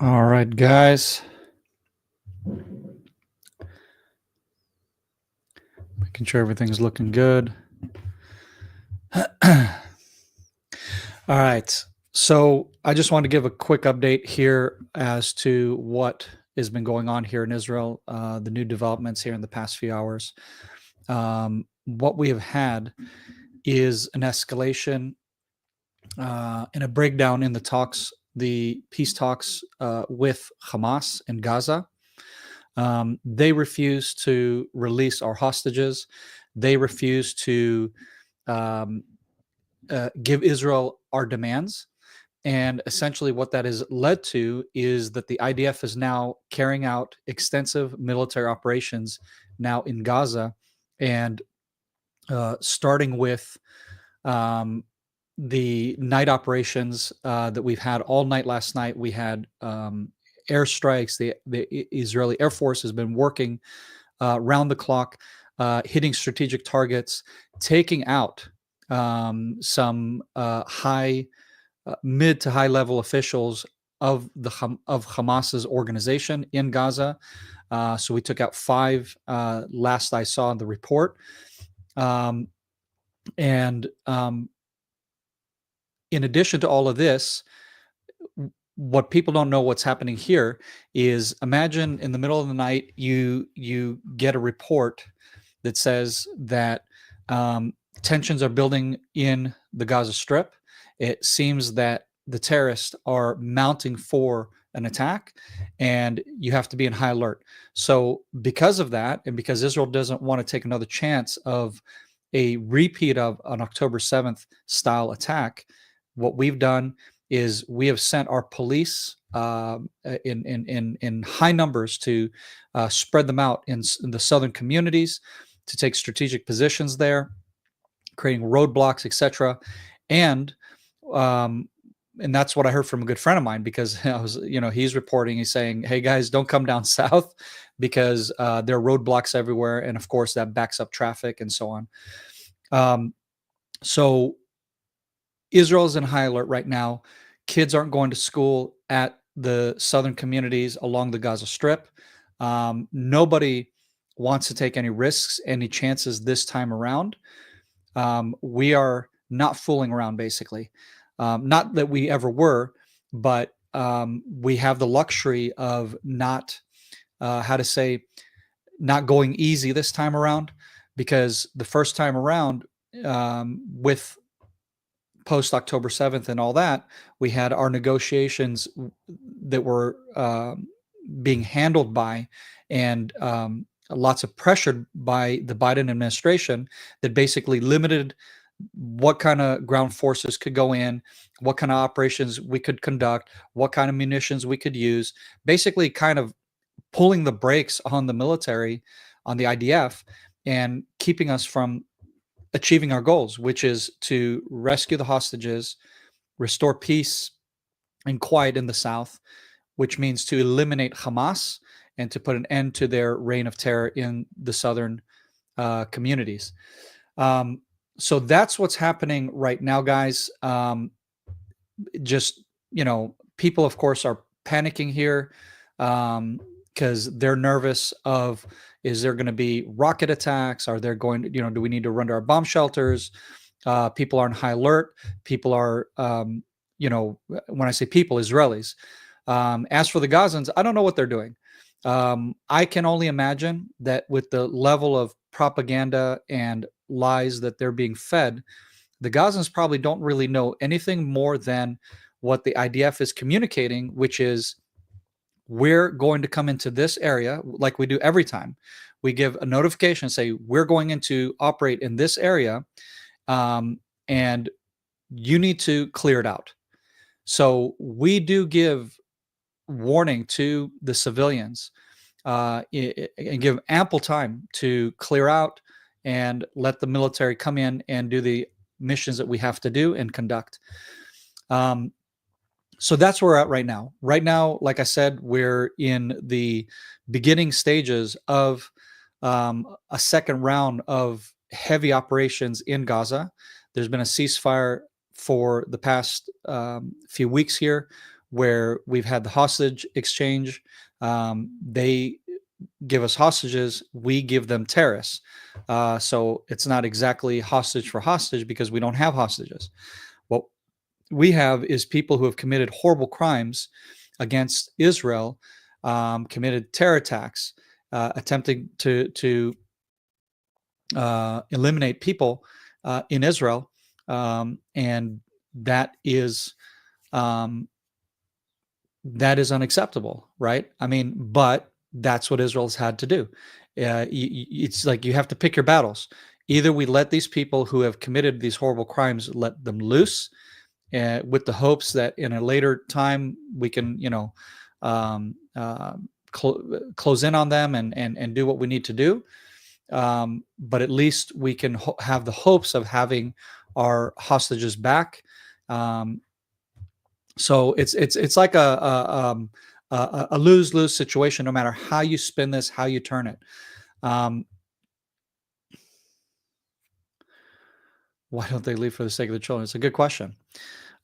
All right, guys. Making sure everything's looking good. All right. So I just want to give a quick update here as to what has been going on here in Israel, the new developments here in the past few hours. What we have had is an escalation and a breakdown in the peace talks with Hamas in Gaza. They refuse to release our hostages. They refuse to um, give Israel our demands. And essentially, what that has led to is that the IDF is now carrying out extensive military operations now in Gaza, and starting with um, the night operations that we've had all night last night. We had airstrikes. The Israeli Air Force has been working round the clock, hitting strategic targets, taking out some mid to high level officials of Hamas's organization in Gaza. So we took out 5 last I saw in the report. And in addition to all of this, what people don't know what's happening here is, imagine in the middle of the night you get a report that says that tensions are building in the Gaza Strip. It seems that the terrorists are mounting for an attack, and you have to be in high alert. So because of that, and because Israel doesn't want to take another chance of a repeat of an October 7th style attack, what we've done is we have sent our police in high numbers to spread them out in the southern communities, to take strategic positions there, creating roadblocks, etc. And um, and that's what I heard from a good friend of mine, because he's reporting, he's saying, "Hey guys, don't come down south because there are roadblocks everywhere, and of course that backs up traffic and so on." So Israel is in high alert right now. Kids aren't going to school at the southern communities along the Gaza Strip. Nobody wants to take any risks, any chances this time around. We are not fooling around, basically. Not that we ever were, but we have the luxury of not, not going easy this time around, because the first time around, with post October 7th and all that, we had our negotiations that were being handled by, and lots of pressure by the Biden administration, that basically limited what kind of ground forces could go in, what kind of operations we could conduct, what kind of munitions we could use, basically kind of pulling the brakes on the military, on the IDF, and keeping us from achieving our goals, which is to rescue the hostages, restore peace and quiet in the South, which means to eliminate Hamas and to put an end to their reign of terror in the southern communities. So that's what's happening right now, guys. Just, people, of course, are panicking here because they're nervous of, is there going to be rocket attacks? Are there going to, do we need to run to our bomb shelters? People are on high alert. People are, when I say people, Israelis. As for the Gazans, I don't know what they're doing. I can only imagine that with the level of propaganda and lies that they're being fed, the Gazans probably don't really know anything more than what the IDF is communicating, which is, we're going to come into this area like we do every time. We give a notification, say, we're going into operate in this area, and you need to clear it out. So we do give warning to the civilians, and give ample time to clear out and let the military come in and do the missions that we have to do and conduct. So that's where we're at right now. Right now, like I said, we're in the beginning stages of a second round of heavy operations in Gaza. There's been a ceasefire for the past few weeks here. where we've had the hostage exchange. They give us hostages, we give them terrorists. So it's not exactly hostage for hostage because we don't have hostages. What we have is people who have committed horrible crimes against Israel, committed terror attacks, attempting to eliminate people in Israel, and that is um, that is unacceptable, right? I mean, but that's what Israel's had to do. It's like you have to pick your battles. Either we let these people who have committed these horrible crimes let them loose, with the hopes that in a later time we can, um, uh, close in on them and do what we need to do. But at least we can have the hopes of having our hostages back. Um, so it's like a lose-lose situation, no matter how you spin this, how you turn it. Um, why don't they leave for the sake of the children? It's a good question.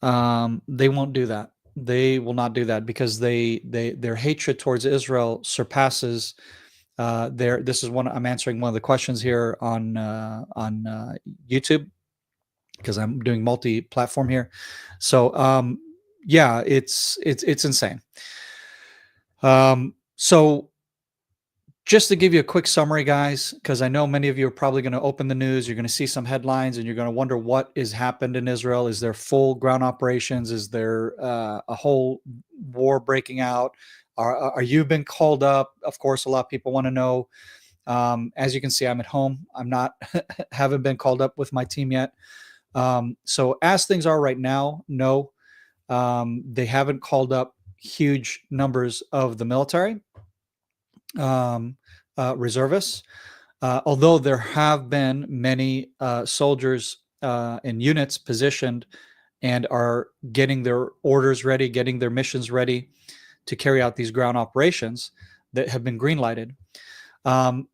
They won't do that. They will not do that because their hatred towards Israel surpasses their. This is one I'm answering one of the questions here on YouTube because I'm doing multi-platform here. So yeah, it's insane. So just to give you a quick summary, guys, because I know many of you are probably going to open the news, you're going to see some headlines, and you're going to wonder what has happened in Israel. Is there full ground operations? Is there a whole war breaking out? Are you been called up? Of course, a lot of people want to know. As you can see, I'm at home. I'm not haven't been called up with my team yet. So as things are right now, no, they haven't called up huge numbers of the military. Reservists, although there have been many soldiers and units positioned and are getting their orders ready, getting their missions ready to carry out these ground operations that have been green-lighted.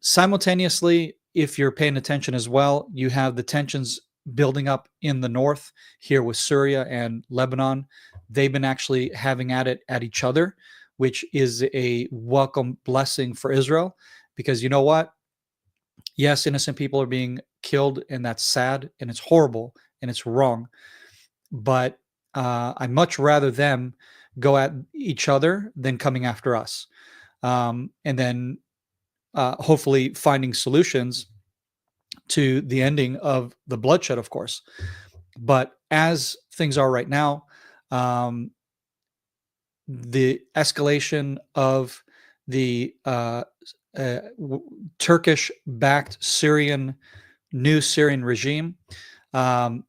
Simultaneously, if you're paying attention as well, you have the tensions building up in the north here with Syria and Lebanon. They've been actually having at it at each other, which is a welcome blessing for Israel, because you know what? Yes, innocent people are being killed, and that's sad, and it's horrible, and it's wrong. But I'd much rather them go at each other than coming after us. And then hopefully finding solutions to the ending of the bloodshed, of course. But as things are right now, the escalation of the Turkish-backed new Syrian regime that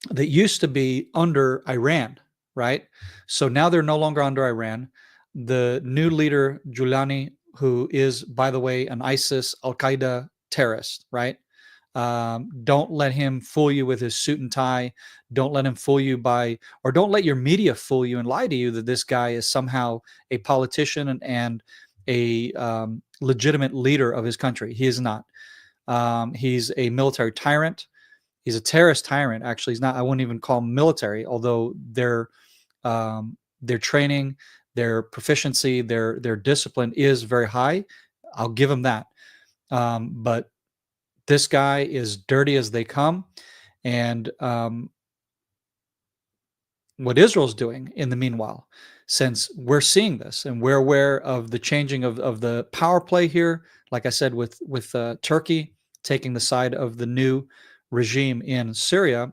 used to be under Iran, right? So now they're no longer under Iran. The new leader, Giuliani, who is, by the way, an ISIS, Al-Qaeda terrorist, right? Don't let him fool you with his suit and tie. Don't let him fool you or don't let your media fool you and lie to you that this guy is somehow a politician and a legitimate leader of his country. He is not. He's a military tyrant. He's a terrorist tyrant. Actually, he's not. I wouldn't even call him military, although their training, their proficiency, their discipline is very high. I'll give him that. But this guy is dirty as they come. And what Israel's doing in the meanwhile, since we're seeing this and we're aware of the changing of the power play here, like I said, with Turkey taking the side of the new regime in Syria,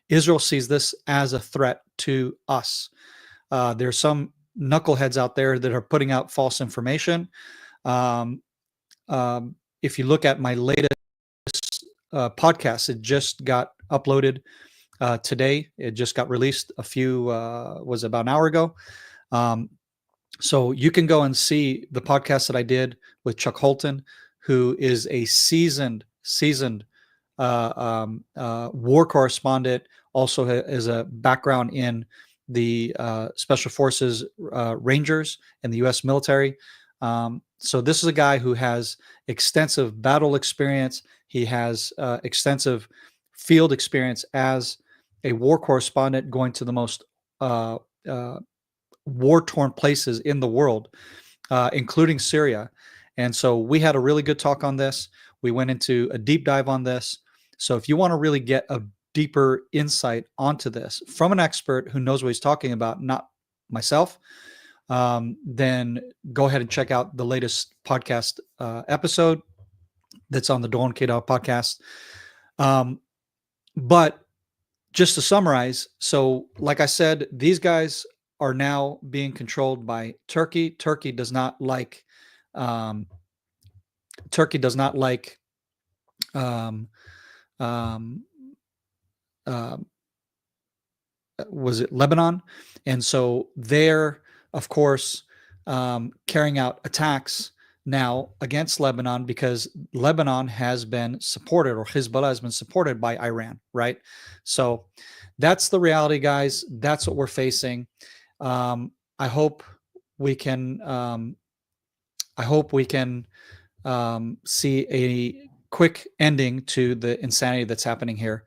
Israel sees this as a threat to us. There's some knuckleheads out there that are putting out false information. If you look at my latest podcast, it just got uploaded today. It just got released was about an hour ago. So you can go and see the podcast that I did with Chuck Holton, who is a seasoned war correspondent, also has a background in the Special Forces Rangers and the U.S. military. So this is a guy who has extensive battle experience. He has extensive field experience as a war correspondent, going to the most war-torn places in the world, including Syria. And so we had a really good talk on this. We went into a deep dive on this. So if you want to really get a deeper insight onto this from an expert who knows what he's talking about, not myself, then go ahead and check out the latest podcast episode that's on the Doron Kedar podcast. But just to summarize, so like I said, these guys are now being controlled by Turkey. Turkey does not like Turkey does not like um, um, uh, was it Lebanon? And so they're, of course, carrying out attacks now against Lebanon because Lebanon has been supported, or Hezbollah has been supported by Iran, right? So that's the reality, guys. That's what we're facing. I hope we can. I hope we can see a quick ending to the insanity that's happening here.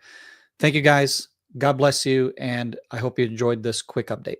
Thank you, guys. God bless you, and I hope you enjoyed this quick update.